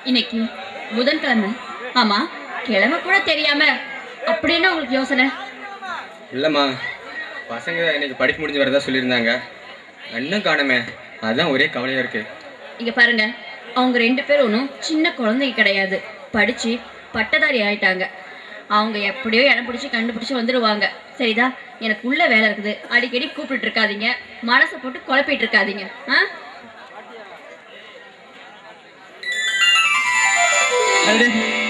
இன்னைக்கு புதன்கிழமை. ஆமா, கிழமை கூட தெரியாம அப்படின்னு உங்களுக்கு யோசனை? இல்லம்மா, பசங்க இன்னைக்கு படிப்பு முடிஞ்சு வரதா சொல்லியிருந்தாங்க. அண்ணன் காணமே, அதுதான் ஒரே கவலையா இருக்கு. இங்க பாருங்க, அவங்க 2 பேரும் ஒன்றும் சின்ன குழந்தைங்க கிடையாது. படிச்சு பட்டதாரி ஆயிட்டாங்க. அவங்க எப்படியோ இடம் பிடிச்சி கண்டுபிடிச்சி வந்துடுவாங்க. சரிதா? எனக்கு உள்ள வேலை இருக்குது. அடிக்கடி கூப்பிட்டு இருக்காதீங்க, மனசை போட்டு குழப்பிட்டு இருக்காதீங்க.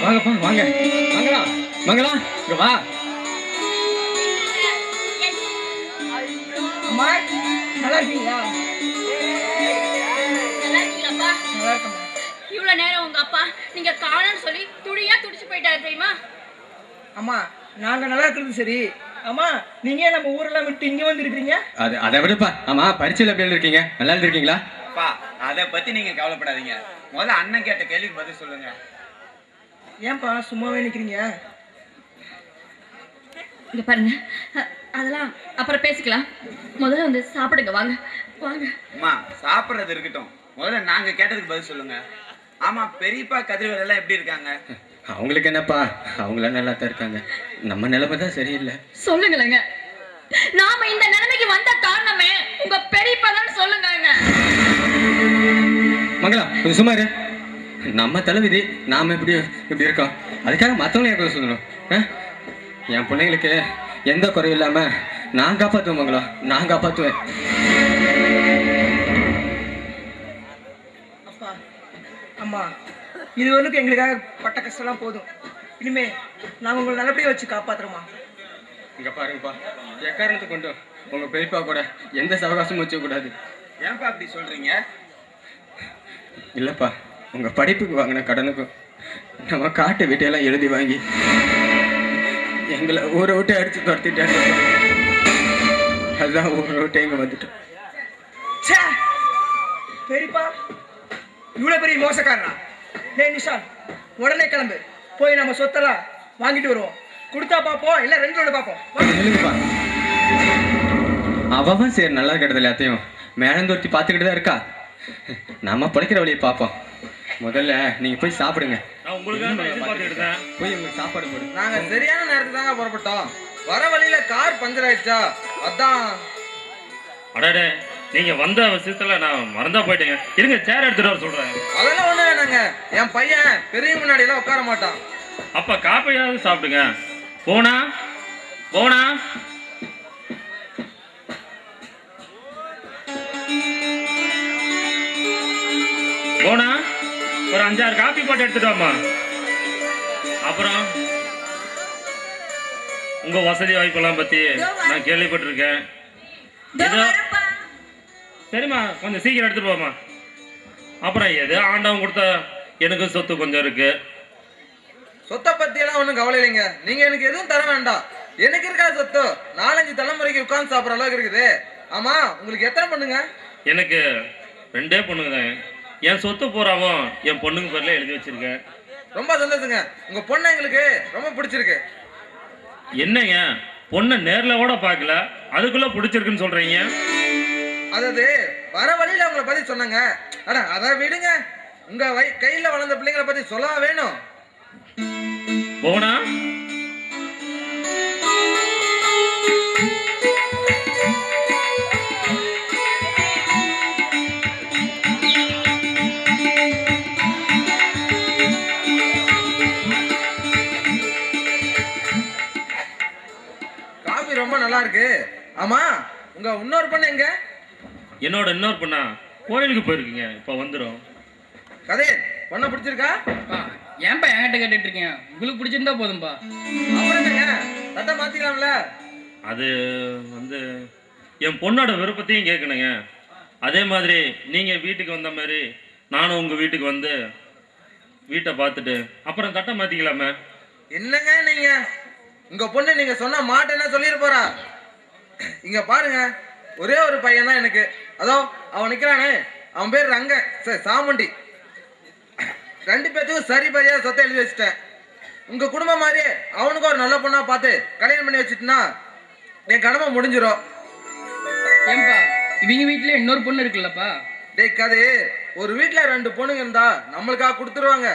வாங்கப்பா, வாங்க. மங்களா, மங்களா, இங்க வா. அம்மா, நல்லா இருக்கீங்களா? நல்லா இருக்கீங்களாப்பா? நல்லா இருக்கம்மா. இவ்வளவு நேரம் உங்க அப்பா நீங்க காணன்னு சொல்லி துடியா துடிச்சு போயிட்டாரு தெரியுமா? அம்மா, நாங்க நல்லா இருக்கிறது சரி. அம்மா, நீங்க ஏன் நம்ம ஊரெல்லாம் விட்டு இங்க வந்து இருக்கீங்க? அதை விடுப்பா. ஆமா, பரிச்சையில் எப்படி இருக்கீங்க? நல்லா இருக்கீங்களா? அப்பா, அதை பத்தி நீங்க கவலைப்படாதீங்க. முதல்ல அண்ணன் கேட்ட கேள்விக்கு பதில் சொல்லுங்க. ஏன்பா சும்மாவே நிக்கிறீங்க? இங்க பாருங்க, அதெல்லாம் அப்புறம் பேசிக்கலாம். முதல்ல வந்து சாப்பிடுங்க. வாங்க வாங்க. அம்மா, சாப்பிட்றது இருக்கட்டும், முதல்ல நாங்க கேட்டதுக்கு பதில் சொல்லுங்க. ஆமா, பெரியப்பா கதிரவேல் எல்லாம் எப்படி இருக்காங்க? அவங்களுக்கு என்னப்பா, அவங்களாம் நல்லா தான் இருக்காங்க. நம்ம நிலைமை தான் சரியில்லை. சொல்லுங்களேங்க, நாம இந்த நிலைமைக்கு வந்த காரணமே உங்க பெரியப்பா தான். சொல்லுங்க மங்களா, கொஞ்சம் சும்மா இரு. நம்ம தலைவிதி, நாம இப்படி இருக்கோம். அதுக்காக மற்றவங்களும் எனக்கு சொல்லணும். என் பிள்ளைங்களுக்கு எந்த குறையும் இல்லாம நான் காப்பாற்றுவேன் மங்களா, நான் காப்பாற்றுவேன். அப்பா, அம்மா, இது வரைக்கும் எங்களுக்காக பட்ட கஷ்டம்லாம் போதும். இனிமே நாங்கள் உங்களை நல்லபடியாக வச்சு காப்பாற்றுறோமா? இங்க பாருங்கப்பா, எக்காரணத்தை கொண்டு உங்க பெரியப்பா கூட எந்த சவகாசமும் வச்சக்கூடாது. ஏன்பா அப்படி சொல்றீங்க? இல்லப்பா, உங்க படிப்புக்கு வாங்கின கடனுக்கும் நம்ம காட்டு வீட்டையெல்லாம் எழுதி வாங்கி எங்களை ஊரை விட்டு அடிச்சு துரத்திட்டாங்க. அதுதான் ஊரை விட்டு இங்க வந்துட்டோம். பெரியப்பா இவ்வளோ பெரிய மோசக்காரனா? டேய் நிஷான், உடனே கிளம்பு. போய் நம்ம சொத்தெல்லாம் வாங்கிட்டு வருவோம். கொடுத்தா பார்ப்போம், இல்லை ரெண்டோட பார்ப்போம். இல்லைங்கப்பா, அவன் சரி நல்லா கெட்டது எல்லாத்தையும் மேலந்தொருத்தி பார்த்துக்கிட்டு தான் இருக்கா. நம்ம பிழைக்கிற வழியை பார்ப்போம். முதல்ல நீங்கள் போய் சாப்பிடுங்க. நான் உங்களுக்காக தான் எதிர்பார்த்துட்டு இருக்கேன். போய் உங்களுக்கு சாப்பாடு போடு. நாங்க சரியான நேரத்துக்கு தாங்க புறப்பட்டோம். வர வழியில கார் பஞ்சர் ஆயிடுச்சா, அதான். அடடே, நீங்க வந்த விஷயத்துல நான் மறந்தா போயிட்டேங்க. இருங்க, சேர் எடுத்துட்டு வர சொல்றேன். அதெல்லாம் ஒண்ணு வேணாங்க. என் பையன் பெரிய முன்னாடி எல்லாம் உட்கார மாட்டான். அப்ப காப்பையாவது சாப்பிடுங்க. போனா போனா போனா ஒரு 5-6 காப்பி போட்டு எடுத்துட்டு வாமா. அப்புறம் உங்க வசதி வாய்ப்பெல்லாம் பத்தி நான் கேள்விப்பட்டிருக்கேன். ஏதோ சரிம்மா, கொஞ்சம் சீக்கிரம் எடுத்துட்டு போமா. அப்புறம் எது ஆண்டவன் கொடுத்த எனக்கு சொத்து கொஞ்சம் இருக்கு. சொத்தை பத்தி எல்லாம் ஒண்ணும் கவலை இல்லைங்க. நீங்க எனக்கு எதுவும் தர வேண்டாம். எனக்கு இருக்கா சொத்து 4-5 தலைமுறைக்கு உட்கார்ந்து சாப்பிட்ற அளவுக்கு இருக்குது. ஆமா, உங்களுக்கு எத்தனை பொண்ணுங்க? எனக்கு 2 பொண்ணுங்க தான். என் சொத்து பூராவும் என் பொண்ணுங்க பேர்ல எழுதி வச்சிருக்கேன். ரொம்ப சந்தோஷங்க. உங்க பொண்ணு எங்களுக்கு ரொம்ப பிடிச்சிருக்கு. என்னங்க, பொண்ணை நேர்ல கூட பார்க்கல, அதுக்குள்ள பிடிச்சிருக்குன்னு சொல்றீங்க? அதாவது வர வழியில உங்களை பத்தி சொன்னாங்க. அட அதை விடுங்க. உங்க கையில வளர்ந்த பிள்ளைங்களை பத்தி சொல்லவா வேணும்? போனா காபி ரொம்ப நல்லா இருக்கு. ஆமா, உங்க இன்னொரு பொண்ணு எங்க? என்னோட இன்னொரு பொண்ணா கோயிலுக்கு போயிருக்கீங்க, இப்ப வந்துடும். கதை பொண்ணை பிடிச்சிருக்கா? ஏன்பா என்கிட்ட கேட்டுட்டு இருக்கீங்க? உங்களுக்கு பிடிச்சிருந்தா போதும்பா. அப்புறம் என்னங்க, சட்டை மாத்திக்கலாம்ல? அது வந்து என் பொண்ணோட விருப்பத்தையும் கேட்கணுங்க. அதே மாதிரி நீங்க வீட்டுக்கு வந்த மாதிரி நானும் உங்க வீட்டுக்கு வந்து வீட்டை பார்த்துட்டு அப்புறம் தட்டை மாத்திக்கலாமே. என்னங்க நீங்க, உங்க பொண்ணு நீங்க சொன்ன மாட்டேன்னா சொல்லிட போறா. இங்க பாருங்க, ஒரே ஒரு பையன் தான் எனக்கு. அதோ அவன் நிக்கிறானே, அவன் பேர் ரங்க சாமுண்டி. 2 பேத்துக்கும் சரி பையா சொத்தை எழுதி வச்சுட்டேன். உங்க குடும்பம் மாதிரியே அவனுக்கு ஒரு நல்ல பொண்ணா பார்த்து கல்யாணம் பண்ணி வச்சுட்டுனா என் கடமை முடிஞ்சிடும். ஏன்பா இவங்க வீட்டுல இன்னொரு பொண்ணு இருக்குல்லப்பா? டேய் கதை, ஒரு வீட்டுல 2 பொண்ணுங்க இருந்தா நம்மளுக்காக கொடுத்துருவாங்க.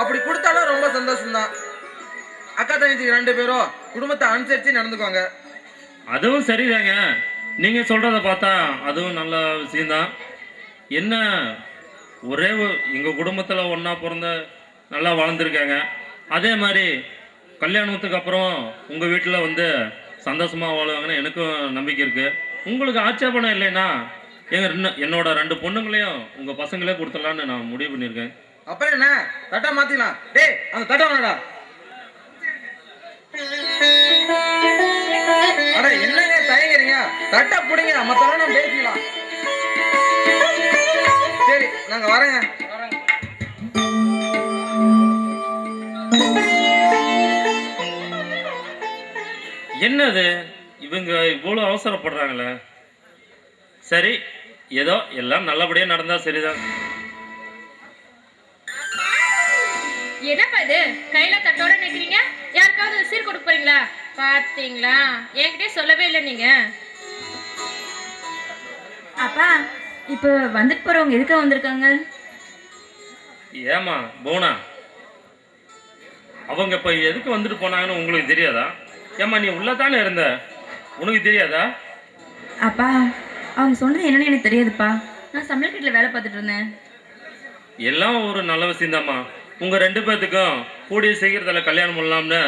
அப்படி கொடுத்தாலும் ரொம்ப சந்தோஷம்தான். அக்கா தங்கச்சி 2 பேரும் குடும்பத்தை அனுசரிச்சு நடந்துக்குவாங்க. அதுவும் சரிதாங்க, நீங்க சொல்றத பார்த்தா அதுவும் நல்ல விஷயம்தான். என்ன ஒரே எங்க குடும்பத்துல ஒண்ணா பிறந்த நல்லா வளர்ந்துருக்காங்க. அதே மாதிரி கல்யாணத்துக்கு அப்புறம் உங்க வீட்டில் வந்து சந்தோஷமா வாழுவாங்கன்னு எனக்கும் நம்பிக்கை இருக்கு. உங்களுக்கு ஆட்சேபணம் இல்லைன்னா என்னோட 2 பொண்ணுங்களையும் உங்க பசங்களே கொடுத்துடலான்னு நான் முடிவு பண்ணியிருக்கேன். அப்புறம் என்ன, தட்டை மாத்திக்கலாம். டேய் அந்த தட்டை வேணடா. அட என்னங்க தயங்குறீங்க? தட்டை பிடிங்க, மத்தவங்க நம்ம பேசிக்கலாம். சரி நாங்க வரேங்க. என்னது இவங்க இவ்வளோ அவசரப்படுறாங்களே? சரி, ஏதோ எல்லாம் நல்லபடியா நடந்தா சரிதான். என்னப்பா இது கையில தட்டோட நிக்கிறீங்க? யாருக்காவது சீர் கொடுக்க போறீங்களா? பாத்தீங்களா, என்கிட்டயே சொல்லவே இல்லை நீங்க. அப்பா, இப்போ வந்துட்டு போறவங்க எதுக்காக வந்திருக்காங்க? ஏமா போனா, அவங்க இப்ப எதுக்கு வந்துட்டு போனாங்கன்னு உங்களுக்கு தெரியாதா? ஏமா நீ உள்ளதானே இருந்த, உனக்கு தெரியாதா? அப்பா, அவங்க சொன்னது என்னன்னு எனக்கு தெரியாதுப்பா. நான் சமையல் கட்டில வேலை பார்த்துட்டு இருந்தேன். எல்லாம் ஒரு நல்ல விஷயம்தாம்மா. உங்க 2 பேர்த்துக்கும் கூடிய சீக்கிரத்தில் கல்யாணம் பண்ணலாம்னு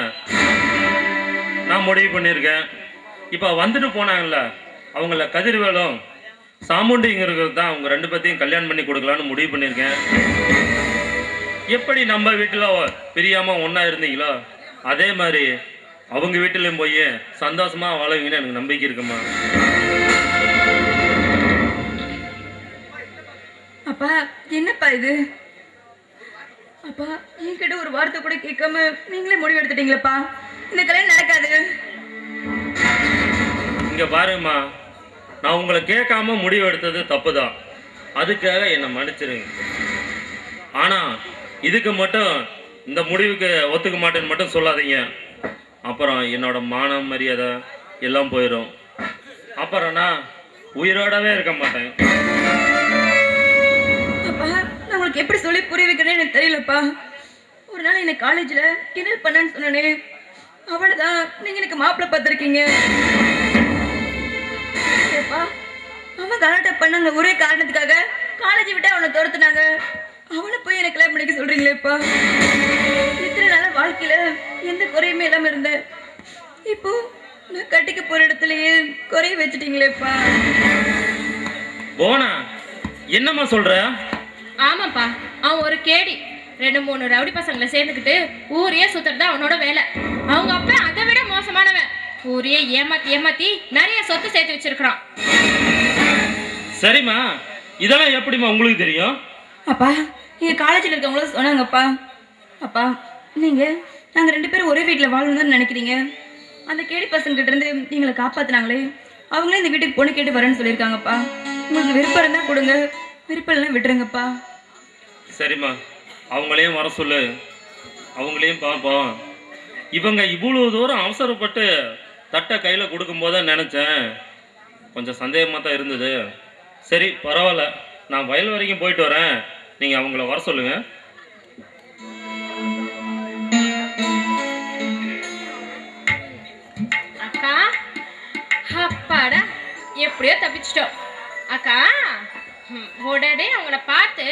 நான் முடிவு பண்ணியிருக்கேன். இப்போ வந்துட்டு போனாங்கல்ல, அவங்கள கதிர்வேலும் சாமுண்டிங்கிறது தான் அவங்க 2 பேர்த்தையும் கல்யாணம் பண்ணி கொடுக்கலான்னு முடிவு பண்ணியிருக்கேன். எப்படி நம்ம வீட்டில் பிரியாம ஒன்றா இருந்தீங்களோ அதே மாதிரி அவங்க வீட்டிலையும் போய் சந்தோஷமா வாழுவீங்கன்னு எனக்கு நம்பிக்கை இருக்குமா. அப்பா, என்னப்பா இது? அப்பா, என்கிட்ட ஒரு வார்த்தை கூட கேட்காம நீங்களே முடிவு எடுத்துட்டீங்களப்பா. இந்த கல்யாணம் நடக்காது. இங்க பாருங்கம்மா, நான் உங்களை கேட்காம முடிவு எடுத்தது தப்பு தான். அதுக்காக என்னை மன்னிச்சிருங்க. ஆனா இதுக்கு மட்டும் இந்த முடிவுக்கு ஒத்துக்க மாட்டேன்னு மட்டும் சொல்லாதீங்க. அப்புறம் என்னோட மானம் மரியாதை எல்லாம் போயிடும். அப்புறம் நான் உயிரோடவே இருக்க மாட்டேன். அப்பா நான் உங்களுக்கு எப்படி சொல்லி புரிய வைக்கிறேன்னு எனக்கு தெரியலப்பா. ஒரு நாள் என்னை காலேஜில் கிண்டல் பண்ணேன்னு சொன்னனே, அவளைதான் நீங்க எனக்கு மாப்பிள்ளை பார்த்துருக்கீங்க. ஏப்பா அவன் கலாட்டா பண்ணாங்க ஒரே காரணத்துக்காக காலேஜ் விட்டு அவனை துரத்துனாங்க. அவனை போய் எனக்கு கல்யாணம் பண்ணிக்க சொல்றீங்களேப்பா. இத்தனை நாள் வாழ்க்கையில எந்த குறையுமே இல்லாம இருந்தேன். இப்போ நான் கட்டிக்க போற இடத்துலயே குறைய வச்சுட்டீங்களேப்பா. போனா என்னம்மா சொல்ற? ஆமாப்பா, அவன் ஒரு கேடி. 2-3 ரவுடி பசங்களை சேர்ந்துக்கிட்டு ஊரையே சுத்துறது அவனோட வேலை. அவங்க அப்பா அதை விட மோசமானவன். ஊரையே ஏமாத்தி நிறைய சொத்து சேர்த்து வச்சிருக்கிறான். சரிம்மா, இதெல்லாம் எப்படிம்மா உங்களுக்கு தெரியும்? அப்பா எங்க காலேஜில் இருக்கவங்களும் சொன்னாங்கப்பா. அப்பா நாங்கள் 2 பேரும் ஒரே வீட்டில் வாழணும்னு நினைக்கிறீங்க. அந்த கேடி பசங்கிட்ட இருந்து எங்களை காப்பாற்றினாங்களே, அவங்களே இந்த வீட்டுக்கு பொண்ணு கேட்டு வரேன்னு சொல்லியிருக்காங்கப்பா. உங்களுக்கு விருப்பம் இருந்தால் கொடுங்க, விருப்பம் இல்லைன்னா விட்டுருங்கப்பா. சரிம்மா, அவங்களையும் வர சொல்லு, அவங்களையும் பார்ப்போம். இவங்க இவ்வளோ தூரம் அவசரப்பட்டு தட்டை கையில் கொடுக்கும்போது தான் நினச்சேன், கொஞ்சம் சந்தேகமாக தான் இருந்தது. சரி பரவாயில்ல, நான் வயல் வரைக்கும் போயிட்டு வரேன், நீங்கள் அவங்கள வர சொல்லுங்கள். அக்கா, அப்பாடா எப்படியோ தப்பிச்சிட்டோம். அக்கா, உடனே அவங்கள பார்த்து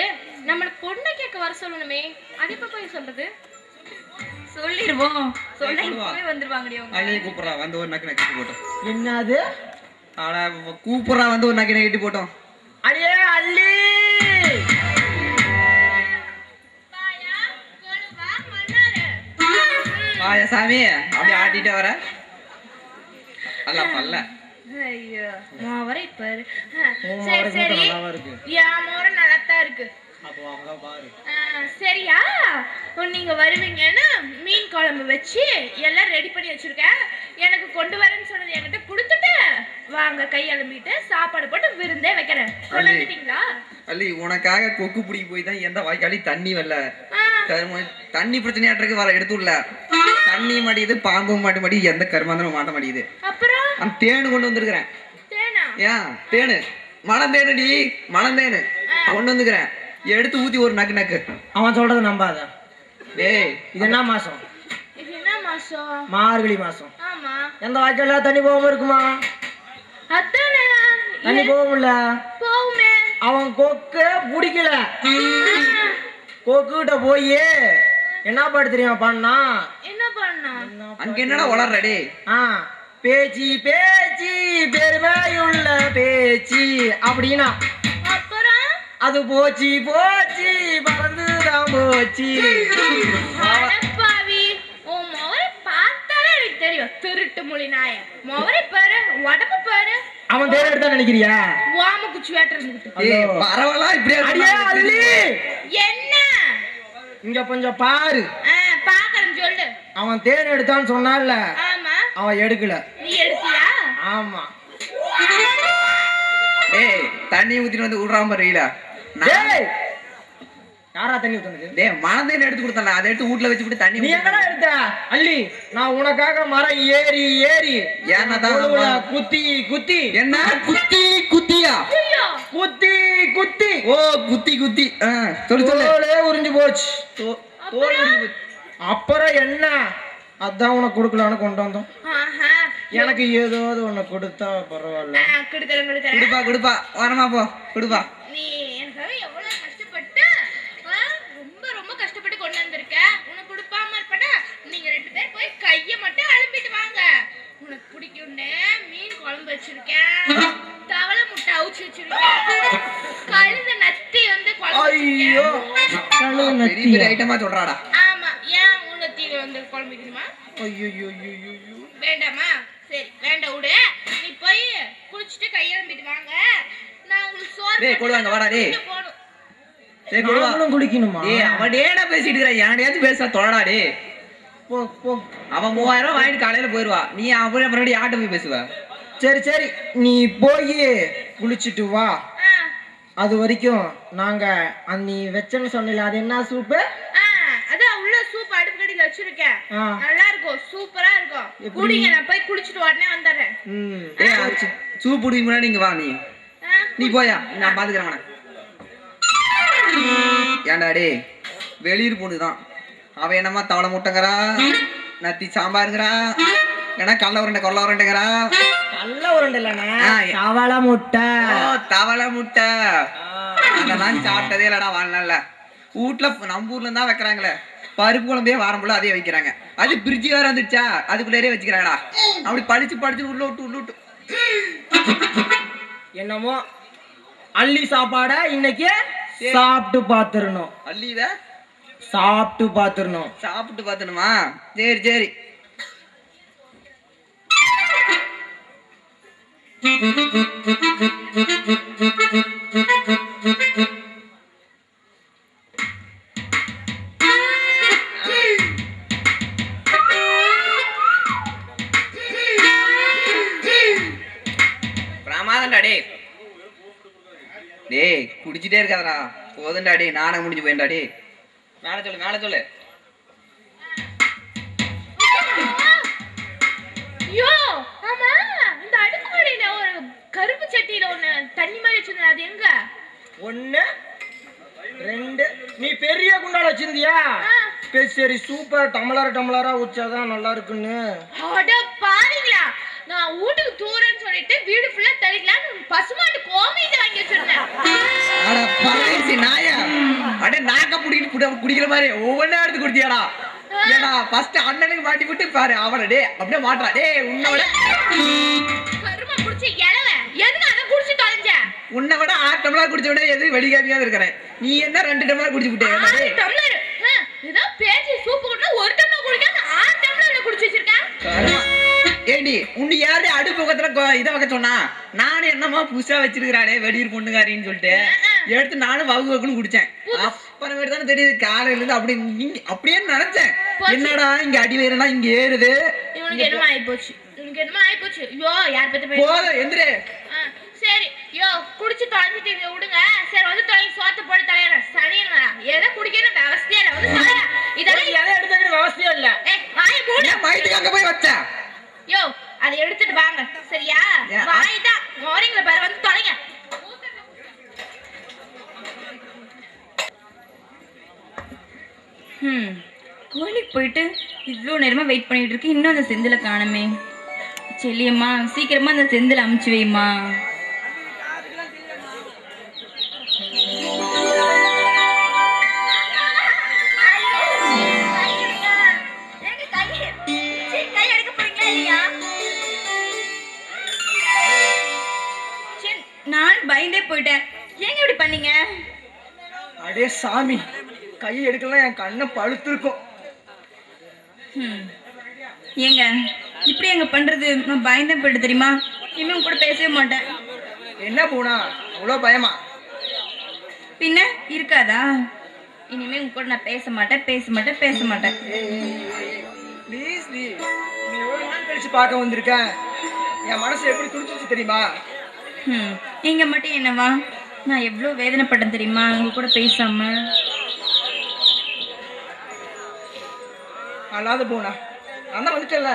நம்மளை பொண்ணை கேட்க வர சொல்லணுமே, அது எப்போ போய் சொல்றது? சொல்லிடுவோம், சொன்னா இப்பவே வந்துருவாங்கடி அவங்க. அள்ளியை கூப்பிட்றா, வந்து ஒரு நக்கு நக்கிட்டு போட்டோம். என்னது? ஆனா கூப்பிட்றா, வந்து ஒரு நக்கு நக்கிட்டு போட்டோம். அடியே அள்ளி! வாயா சாமி, அப்படியே ஆட்டிட்டே வர. அல்ல பல்ல. ஐயோ மோவரை பாரு. சரி சரி, என் மோரை நல்லாத்தான் இருக்கு. சரியா, நீங்க வருவீங்கன்னு மீன் குழம்பு வச்சு எல்லாம் ரெடி பண்ணி வச்சிருக்கேன். எனக்கு கொண்டு வரேன்னு சொன்னது என்கிட்ட கொடுத்துட்டு வாங்க, கையெழும்பிட்டு சாப்பாடு போட்டு விருந்தே வைக்கிறேன். கொண்டாந்துட்டீங்களா? அள்ளி, உனக்காக கொக்கு பிடிக்க போய் தான் எந்த வாய்க்காலி தண்ணி வரல. தண்ணி பிரச்சனையாட்டுக்கு வர எடுத்துள்ள தண்ணி மாட்டியது, பாம்பு மாட்டி எந்த கருமாந்தனும் மாட்ட மாட்டேங்குது. அப்புறம் அந்த தேனு கொண்டு வந்திருக்கிறேன். தேனா? ஏன் தேனு? மணந்தேனுடி, மணந்தேனு கொண்டு வந்துக்கிறேன். எடுத்து ஊத்தி ஒரு நக்கு நக்கு. அவன் சொல்றது நம்பாத. டேய், இது என்ன மாசம்? இது என்ன மாசம்? மார்கழி மாசம். ஆமா, எந்த வாய்க்கால தண்ணி போகாம இருக்குமா? அதானே தண்ணி போகும்ல. போவுமே. அவன் கொக்க பிடிக்கல. கொக்குகிட்ட போய் என்ன பாட்டு தெரியுமா பண்ணா? என்ன பண்ணா? அங்க என்னடா வளர்றடி? பேச்சி பேச்சி பெருமையுள்ள பேச்சி அப்படின்னா, அப்புறம் அது போச்சு போச்சு பறந்துதான் போச்சு. அடப்பாவி, உன் மொவரை பார்த்தாலே எனக்கு தெரியும். திருட்டு மொழி நாய. மொவரை பாரு, உடம்பு பாரு. அவன் தேர் எடுத்தா நினைக்கிறியா? வாம குச்சி வேட்டுறது. ஏய், பரவாயில்ல, இப்படியே அடியே அள்ளி, என்ன இங்க கொஞ்சம் பாரு. பாக்குறேன் சொல்லு. அவன் தேர் எடுத்தான்னு சொன்னான்ல, ஆமா, அவன் எடுக்கல. நீ எடுத்தியா? ஆமா. டேய், தண்ணி ஊத்திட்டு வந்து விடுறாம பாருல. டேய், யாரா தண்ணி ஊத்துனது? டேய், மணந்தேன் எடுத்து கொடுத்தல, அதை எடுத்து வீட்ல வச்சுட்டு தண்ணி நீ எங்கடா எடுத்த? அள்ளி, நான் உனக்காக மரம் ஏறி ஏறி குத்தி குத்தி என்ன குத்தி குத்தியா? ஐயோ, குத்தி குத்தி ஓ, குத்தி குத்தி. சொல்லு சொல்லு. தோலே உறிஞ்சு போச்சு. தோல் உறிஞ்சு போச்சு. அப்புறம் என்ன? அதான் உனக்கு கொடுக்கலான்னு கொண்டு வந்தோம். ஆஹா, எனக்கு ஏதாவது ஒண்ணு கொடுத்தா பரவாயில்ல. கொடுக்கறேன். குடுப்பா குடுப்பா, வரமா போ, குடுப்பா. நீ எனக்காக எவ்வளவு கஷ்டப்பட்டு ரொம்ப ரொம்ப கஷ்டப்பட்டு கொண்டு வந்திருக்க. உனக்கு கொடுப்பாம இருப்பேனா? நீங்க 2 பேர் போய் கைய மட்டும் அலம்பிட்டு வாங்க. உனக்கு பிடிக்கும்னு மீன் குழம்பு வச்சிருக்கேன், தவளை முட்டை அவிச்சு வச்சிருக்கேன், கழுத நத்தி வந்து குழம்பு ஐயோ, வச்சிருக்கேன். பெரிய பெரிய ஐட்டமா சொல்றாடா. ஆமா, ஏன் உன்னத்தி வந்து குழம்பு வைக்கணுமா? ஐயோ, வேண்டாமா? சரி வேண்டாம், விடு. நீ போய் குளிச்சுட்டு கையெழும்பிட்டு வாங்க. நான் உங்களுக்கு சோறு டேய், கொள்வாங்க வாடா டேய். போடும். டேய், கொள்வா. நானும் குளிக்கணுமா? டேய், அவன் டேடா பேசிட்டு இருக்கற, யாரையாச்சும் பேச தொலைடா டேய். போ போ. அவன் 3000 வாங்கிட்டு காலையில போயிருவா. நீ அப்புறம் யார்கிட்ட போய் பேசுவ? சரி சரி, நீ போய் குளிச்சுட்டு வா. அது வரைக்கும் நாங்க நீ வெச்சன்னு சொன்னல, அது என்ன சூப்பு? அது உள்ள சூப் ஆ. நல்லா இருக்கும், சூப்பரா இருக்கும். எப்படி? குடிங்க, நான் போய் குளிச்சுட்டு உடனே வந்துடுறேன். சூப் பிடிக்க முன்னாடி நீங்க வா. நீ போயா, நான் பாத்துக்கிறேன் அவனை. ஏன்டா டே, வெளியூர் பொண்ணுதான். அவன் என்னமா தவளை முட்டைங்கிறா, நத்தி சாம்பாருங்கிறா, ஏன்னா கொல்ல உருண்டைங்கிறா. நல்ல உருண்டை இல்லண்ணா, ஆ. தவளை முட்டை. ஓ, தவளை முட்டை. அதெல்லாம் சாப்பிட்டதே இல்லடா வாழ்நாள்ல. வீட்டுல நம்ம ஊர்ல தான் வைக்கிறாங்களே, பருப்பு குழம்பே வாரம் போல அதே வைக்கிறாங்க. அது பிரிட்ஜ் வேற வந்துடுச்சா, அதுக்குள்ளேயே வச்சுக்கிறாங்கடா. அப்படி படிச்சு உள்ள விட்டு என்னமோ அள்ளி சாப்பாட இன்னைக்கு சாப்பிட்டு பாத்துறணும். அள்ளித சாப்பிட்டு பாத்துறணும். சாப்பிட்டு பார்த்தணுமா? சரி. பிரமாதம்டா டே. டேய் குடிச்சிட்டே இருக்காதடா, போதும்டா டே, நானே முடிஞ்சு போயிண்டா டே. மேல சொல்லு. ஐயோ, ஆமா, இந்த அடுப்புக்கடையில ஒரு கருப்பு சட்டியில ஒண்ணு தண்ணி மாதிரி வச்சிருந்தேன், அது எங்க? 1 2 நீ பெரிய குண்டால வச்சிருந்தியா? சரி, சூப்பர். டம்ளரா ஊச்சாதான் நல்லா இருக்குன்னு. அட பாருங்களா, நான் வீட்டுக்கு தூரன்னு சொல்லிட்டு வீடு ஃபுல்லா தெளிக்கலான்னு பசுமாட்டு கோமியத்தை வாங்கி வச்சிருந்தேன். அட பரதேசி நாயா, அட நாக்க புடிக்கிட்டு குடிக்கிற மாதிரி ஒவ்வொன்றா எடுத்து குடிச்சியாடா? ஏடா ஃபர்ஸ்ட் அண்ணனுக்கு மாட்டி விட்டு பாரு, அவன டே அப்படியே மாட்டா. டே உன்னை விட கருமா குடிச்சு எழவ, எதுக்கு அதை குடிச்சு தொலைஞ்ச? உன்னை விட 6 டம்ளர் குடிச்ச விட எது வெளிக்காமியா இருக்கிறேன். நீ என்ன 2 டம்ளர் குடிச்சு விட்டே? 6 டம்ளர்? ஏதோ பேச்சு சூப்பு கூட 1 டம்ளர் குடிக்காம 6 டம்ளர் குடிச்சு வச்சிருக்கேன். ஏண்டி உன்னை யாரு அடுப்பு பக்கத்துல இதை வைக்க சொன்னா? நானும் என்னமா புதுசா வச்சிருக்கிறானே வெளியூர் பொண்ணுக்காரின்னு சொல்லிட்டு எடுத்து நானும் வகுன்னு குடிச்சேன். அப்புறமேட்டு தானே தெரியுது காலையில இருந்து அப்படியே நினைச்சேன், என்னடா இங்க அடி வயிறுனா இங்க ஏறுது. இவனுக்கு என்னமா ஆயிப்போச்சு? ஐயோ, யார் பத்தி போதும் எந்திரே. சரி, யோ குடிச்சு தொலைஞ்சிட்டீங்க, விடுங்க. சரி, வந்து தொலைங்க, சோத்த போட்டு தொலைற சனின்னு வரா. எதை குடிக்கணும் விவசாயம் இல்லை, வந்து தொலைற. இதெல்லாம் எதை எடுத்துக்கிற விவசாயம் இல்ல. வாய மூடு. வயிற்றுக்கு அங்க போய் வச்ச. யோ, அதை எடுத்துட்டு வாங்க, சரியா? வாய்தான் மோரிங்கள பாரு, வந்து தொலைங்க. கோயிலுக்கு போயிட்டு இவ்வளோ நேரமா வெயிட் பண்ணிட்டு இருக்கு, இன்னும் அந்த செந்தில காணுமே. செல்லியம்மா, சீக்கிரமா அந்த செந்தில அமுச்சு வைம்மா. நான் பயந்தே போயிட்டேன். ஏங்க இப்படி பண்ணீங்க? அடே சாமி, கை எடுக்கலாம் என் கண்ணை பழுத்திருக்கும். ஏங்க இப்படி எங்க பண்றது? நான் பயந்தேன் போயிட்டு தெரியுமா. இனிமே கூட பேசவே மாட்டேன். என்ன போனா அவ்வளோ பயமா? பின்ன இருக்காதா? இனிமே உங்க கூட நான் பேச மாட்டேன். ப்ளீஸ், நீ எவ்வளோ நாள் கழிச்சு பார்க்க வந்திருக்க. என் மனசு எப்படி துடிச்சிச்சு தெரியுமா? நீங்க மட்டும் என்னவா, நான் எவ்வளோ வேதனைப்பட்டேன் தெரியுமா உங்க கூட பேசாம. அல்லாத போனா நான் வந்துட்டேன்ல.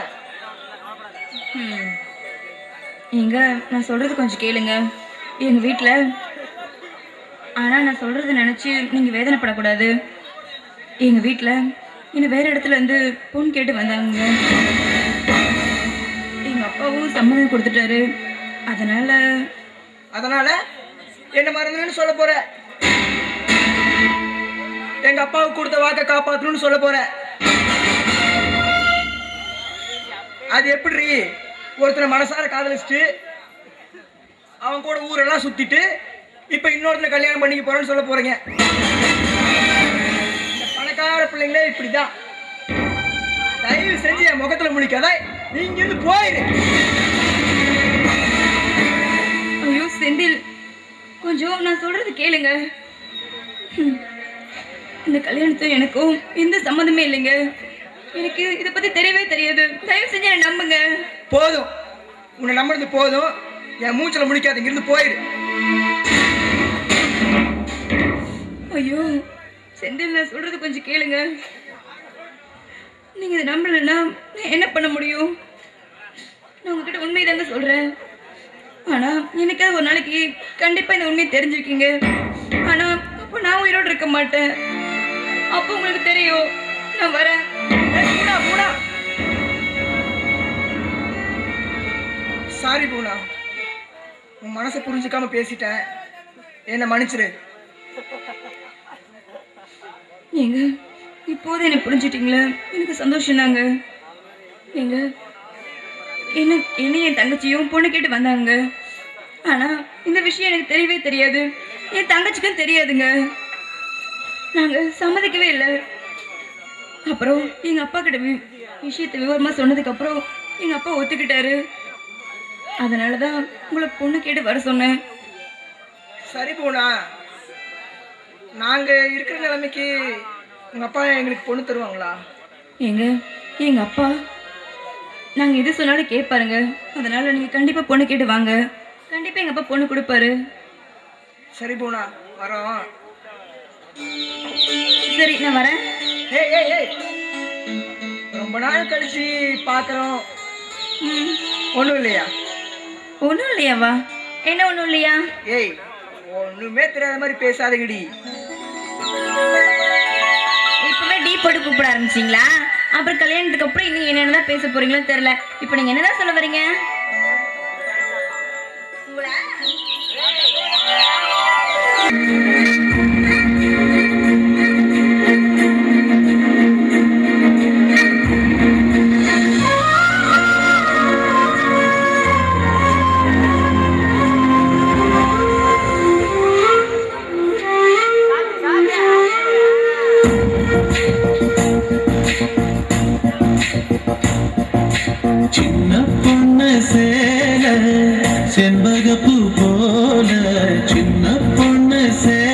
எங்க நான் சொல்றது கொஞ்சம் கேளுங்க. எங்க வீட்டுல, ஆனா நான் சொல்றது நினைச்சு நீங்க வேதனைப்படக்கூடாது. எங்க வீட்டுல இன்னும் வேற இடத்துல இருந்து பொண்ணு கேட்டு வந்தாங்க. எங்க அப்பாவும் சம்மதம் கொடுத்துட்டாரு. அதனால என்ன மறந்துன்னு சொல்ல போற? எங்க அப்பாவுக்கு கொடுத்த வாக்க காப்பாற்றணும்னு சொல்ல போற? அது எப்படி ஒருத்தனை மனசார காதலிச்சுட்டு அவன் கூட ஊரெல்லாம் சுத்திட்டு இப்ப இன்னொருத்தனை கல்யாணம் பண்ணிக்க போறேன்னு சொல்ல போறீங்க? இந்த பணக்கார பிள்ளைங்களே இப்படிதான். தயவு செஞ்சு என் முகத்துல முழிக்காத, நீங்க இருந்து போயிரு. ஐயோ செந்தில், கொஞ்சம் நான் சொல்றது கேளுங்க. இந்த கல்யாணத்தும் எனக்கும் எந்த சம்மந்தமே இல்லைங்க. எனக்கு இதை பத்தி தெரியவே தெரியாது. தயவு செஞ்சு என்ன நம்புங்க. போதும், உன்னை நம்புறது போதும். என் மூச்சில முடிக்காத, இங்கிருந்து போயிடு. ஐயோ செந்தில், நான் சொல்றது கொஞ்சம் கேளுங்க. நீங்கள் இதை நம்பலைன்னா நான் என்ன பண்ண முடியும்? நான் உங்ககிட்ட உண்மையை தாங்க சொல்கிறேன். ஆனால் எனக்காவது ஒரு நாளைக்கு கண்டிப்பாக இந்த உண்மையை தெரிஞ்சிருக்கீங்க. ஆனால் அப்போ நான் உயிரோடு இருக்க மாட்டேன். அப்போ உங்களுக்கு தெரியும். நான் வரேன். பூனா சாரி பூனா, உன் மனசை புரிஞ்சுக்காம பேசிட்டேன், என்னை மன்னிச்சிரு. ஏங்க இப்போது என்னை புரிஞ்சுட்டீங்களே, எனக்கு சந்தோஷம் தாங்க. ஏங்க என்ன என் தங்கச்சியும் பொண்ணு கேட்டு வந்தாங்க. ஆனால் இந்த விஷயம் எனக்கு தெரியவே தெரியாது, என் தங்கச்சிக்கும் தெரியாதுங்க. நாங்கள் சம்மதிக்கவே இல்லை. அப்புறம் எங்கள் அப்பா கிட்ட விஷயத்தை விவரமாக சொன்னதுக்கப்புறம் எங்கள் அப்பா ஒத்துக்கிட்டாரு. அதனால தான் உங்களை பொண்ணு கேட்டு வர சொன்னேன். சரி பூனா, நாங்க இருக்கிற நிலைமைக்கு உங்க அப்பா எங்களுக்கு பொண்ணு தருவாங்களா? எங்கள் அப்பா நாங்கள் எது சொன்னாலும் கேட்பாருங்க. அதனால நீங்கள் கண்டிப்பாக பொண்ணு கேட்டு வாங்க. கண்டிப்பாக எங்கள் அப்பா பொண்ணு கொடுப்பாரு. சரி பூனா, வரோம். சரி நான் வரேன். ஏய் ஏய் ஏய், ரொம்ப நாள் கழிச்சு பார்க்குறோம். ஒன்றும் இல்லையா? ஒன்றும் இல்லையாவா? என்ன ஒன்றும் இல்லையா? ஏய், ஒன்றுமே தெரியாத மாதிரி பேசாதீங்கடி. இப்பவே டீ போட்டு கூப்பிட ஆரம்பிச்சிங்களா? அப்புறம் கல்யாணத்துக்கு அப்புறம் இன்னும் என்னென்னதான் பேச போறீங்களோ தெரியல. இப்போ நீங்கள் என்னதான் சொல்ல வரீங்க? சின்ன பொண்ணு சேல செண்பகப்பூ போல, சின்ன பொண்ணு சேல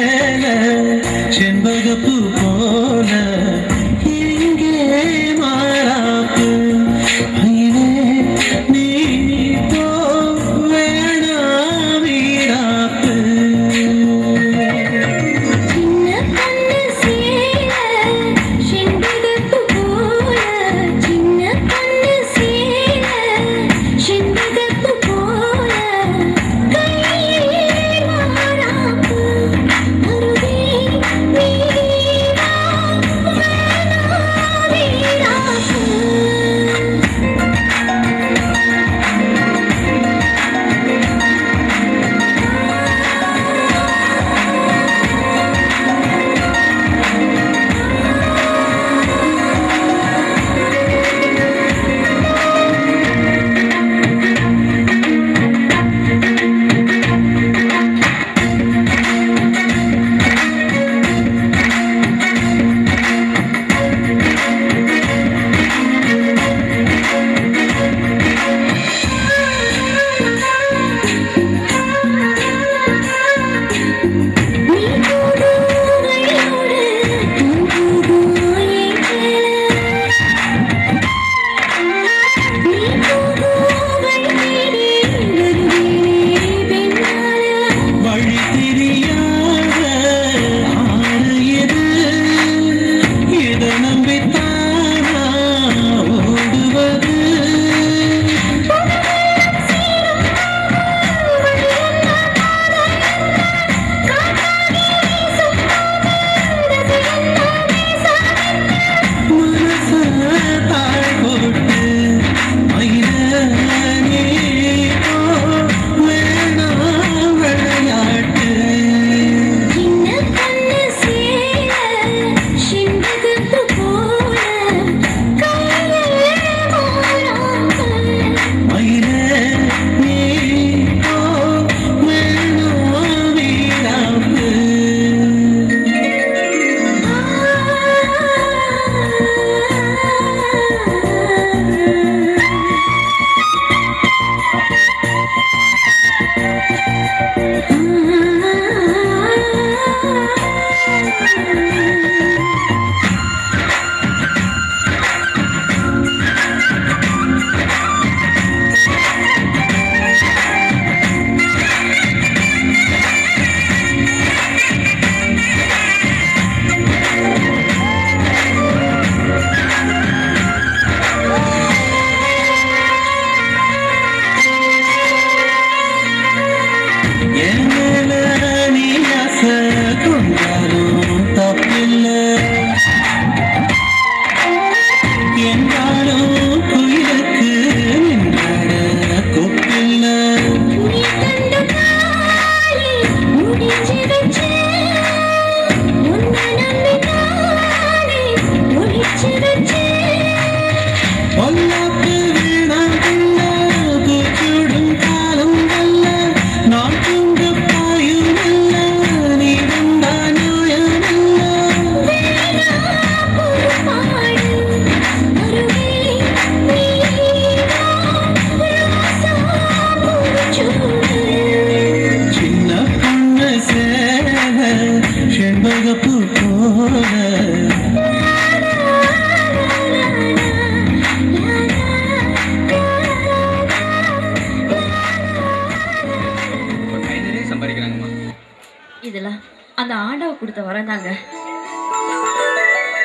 ஆண்டவ கொடுத்த வரம் தாங்க.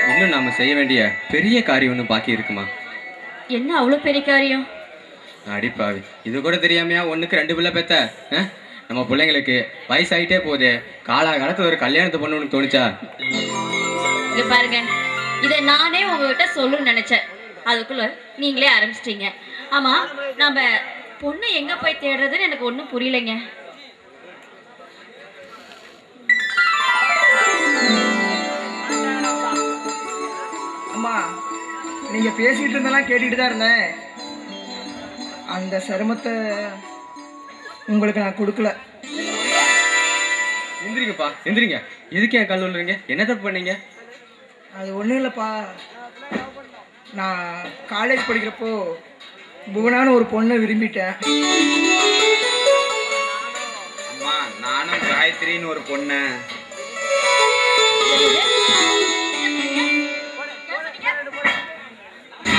இன்னும் நாம செய்ய வேண்டிய பெரிய காரியம் ஒன்று பாக்கி இருக்குமா? என்ன அவ்வளோ பெரிய காரியம்? அடிப்பாவி, இது கூட தெரியாமையா ஒண்ணுக்கு 2 பிள்ளை பெத்த? நம்ம பிள்ளைங்களுக்கு வயசாயிட்டே போகுது, காலத்துல ஒரு கல்யாணத்தை பண்ணணும்னு தோணுச்சா? இங்க பாருங்க, இதை நானே உங்ககிட்ட சொல்லணும்னு நினைச்சேன், அதுக்குள்ள நீங்களே ஆரம்பிச்சிட்டீங்க. ஆமா, நம்ம பொண்ணு எங்க போய் தேடுறதுன்னு எனக்கு ஒன்றும் புரியலைங்க. அம்மா, நீங்க பேசிட்டு இருந்தெல்லாம் கேட்டுட்டு தான் இருந்தேன். அந்த சிரமத்தை உங்களுக்கு நான் கொடுக்கல. எந்திரிங்கப்பா, எந்திரிங்க. எதுக்கு என் கல் விழுறீங்க? என்ன தப்பு பண்ணீங்க? அது ஒன்றும் இல்லைப்பா, நான் காலேஜ் படிக்கிறப்போ புவனான்னு ஒரு பொண்ணை விரும்பிட்டேன். அம்மா, நானும் காயத்ரின்னு ஒரு பொண்ணு.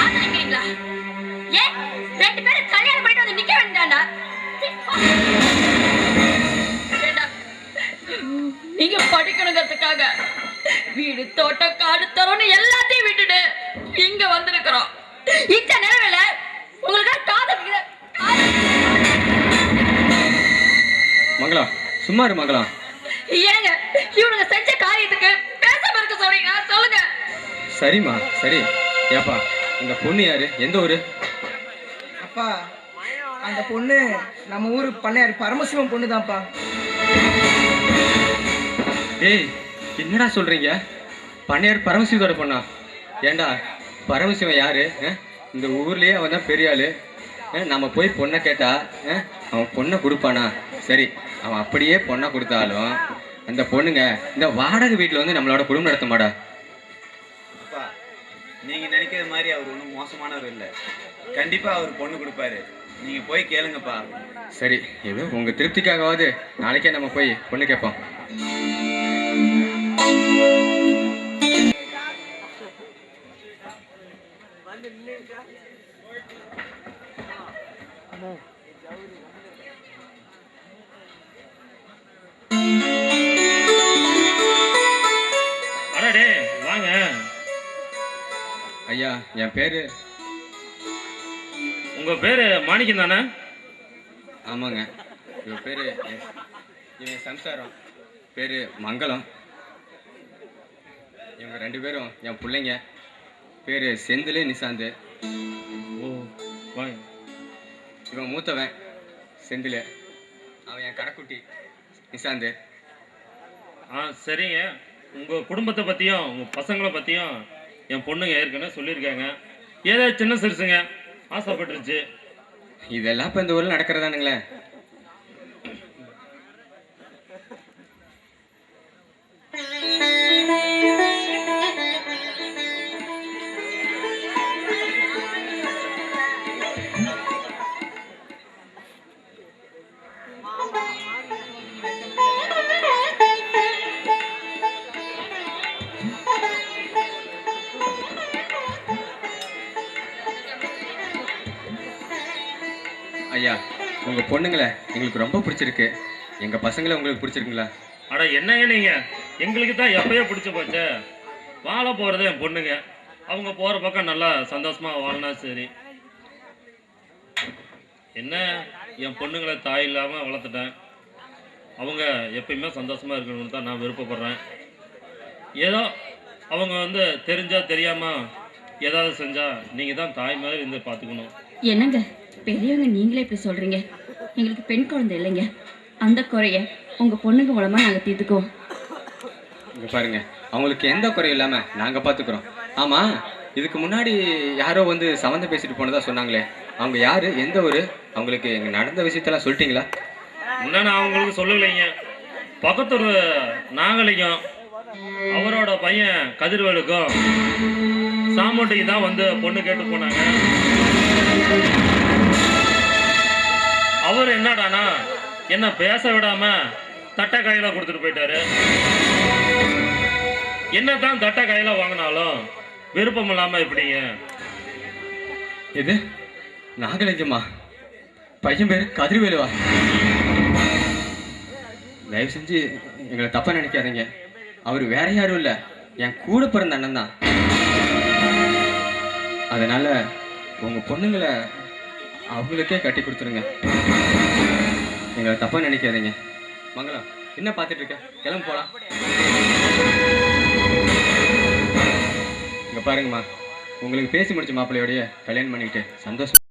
ஆதரிக்கிறீங்களா? ஏன் 2 பேரும் கல்யாணம் பண்ணிட்டு வந்து நிக்க வேண்டாம்டா? ஏண்டா, நீங்க படிக்கணுங்கிறதுக்காக வீடு தோட்டம் காடு தரோன்னு எல்லாத்தையும் விட்டுட்டு இங்க வந்திருக்கிறோம். இந்த நிலைமையில உங்களுக்கு காதல் மங்களம், சும்மா இரு மங்களம். ஏங்க இவனுங்க செஞ்ச காரியத்துக்கு பேசாம இருக்க சொல்றீங்க? சொல்லுங்க. சரிம்மா, சரி. ஏப்பா, இந்த பொண்ணு யாரு? எந்த ஊரு? அப்பா, அந்த பொண்ணு நம்ம ஊர் பண்ணையார் பரமசிவம் பொண்ணு தான்ப்பா. ஏய், என்னடா சொல்றீங்க? பண்ணையார் பரமசிவத்தோட பொண்ணா? ஏண்டா, பரமசிவன் யாரு? இந்த ஊர்லயே அவன் தான் பெரிய ஆளு. நம்ம போய் பொண்ணை கேட்டா அவன் பொண்ணை கொடுப்பானா? சரி, அவன் அப்படியே பொண்ணை கொடுத்தாலும் அந்த பொண்ணுங்க இந்த வாடகை வீட்டில் வந்து நம்மளோட குடும்பம் நடத்த மாடா. அப்பா, நீங்க நினைக்கிற மாதிரி அவர் ஒன்றும் மோசமானவர் இல்லை. கண்டிப்பா அவர் பொண்ணு கொடுப்பாரு. நீங்க போய் கேளுங்கப்பா. சரி, ஏதோ உங்க திருப்திக்காகவாது நாளைக்கே நம்ம போய் பொண்ணு கேட்போம். அடடே, வாங்க. ஐயா, என் பேரு. உங்க பேரு மாணிக்கம் தானே? ஆமாங்க. இவன் பேரு, இவன் சம்சாரம் பேரு மங்களம். இவங்க 2 பேரும் என் பிள்ளைங்க. பேரு செந்தில், நிசாந்து. ஓ, வாங்க. இவன் மூத்தவன் செந்தில், அவன் என் கடைக்குட்டி நிசாந்து. சரிங்க. உங்க குடும்பத்தை பத்தியும் உங்க பசங்களை பத்தியும் என் பொண்ணுங்க ஏற்கனவே சொல்லியிருக்காங்க. ஏதோ சின்ன சிறுசுங்க ஆசைப்பட்டுருச்சு. இதெல்லாம் இப்போ இந்த ஊரில் நடக்கிறதானுங்களே. ஐயா, உங்க பொண்ணுங்களை எங்களுக்கு ரொம்ப பிடிச்சிருக்கு. எங்க பசங்களை உங்களுக்கு பிடிச்சிருக்குங்களா? அட என்னங்க நீங்க, எங்களுக்கு தான் எப்பயோ பிடிச்ச போச்சே. வாழ போறது என் பொண்ணுங்க. அவங்க போற பக்கம் நல்லா சந்தோஷமா வாழனா சரி. என்ன, என் பொண்ணுங்களை தாய் இல்லாம வளர்த்துட்டேன். அவங்க எப்பயுமே சந்தோஷமா இருக்கணும்னு தான் நான் விருப்பப்படுறேன். ஏதோ அவங்க வந்து தெரிஞ்சா தெரியாம ஏதாவது செஞ்சா நீங்க தான் தாய் மாதிரி இருந்து பார்த்துக்கணும். என்னங்க பெரியவங்க நீங்களே இப்படி சொல்றீங்க? எங்களுக்கு பெண் குழந்தை இல்லைங்க. அந்த குறைய உங்க பொண்ணுங்க மூலமா நாங்க தீர்த்துக்குவோம். இங்க பாருங்க, அவங்களுக்கு எந்த குறையும் இல்லாம நாங்க பாத்துக்கிறோம். ஆமா, இதுக்கு முன்னாடி யாரோ வந்து சம்மந்தம் பேசிட்டு போனதா சொன்னாங்களே, அவங்க யாரு, எந்த ஊரு? அவங்களுக்கு எங்க நடந்த விஷயத்தெல்லாம் சொல்லிட்டீங்களா? இன்னும் நான் அவங்களுக்கு சொல்லலைங்க. பக்கத்தூர் நாகலிங்கம் அவரோட பையன் கதிர்வேலுக்கும் சாமுண்டிக்கு தான் வந்து பொண்ணு கேட்டு போனாங்க. அவர் என்னடானா என்ன பேச விடாம தட்டை கையில கொடுத்துட்டு போயிட்டாரு. என்னதான் தட்டை கையில வாங்கினாலும் விருப்பம் இல்லாம எப்படிங்க? இது நாகலிங்கம்மா? பையன் பேரு கதிர்வேலுவா? தயவு செஞ்சு எங்களை தப்பா நினைக்காதீங்க. அவர் வேற யாரும் இல்லை, என் கூட பிறந்த அண்ணன் தான். அதனால உங்க பொண்ணுங்களை அவங்களுக்கே கட்டி கொடுத்துருங்க. எங்களை தப்பா நினைக்காதீங்க. மங்களம், என்ன பார்த்துட்டு இருக்க? கிளம்பு போலாம். இங்க பாருங்கம்மா, உங்களுக்கு பேசி முடிச்ச மாப்பிள்ளையோடைய கல்யாணம் பண்ணிக்கிட்டு சந்தோஷம்.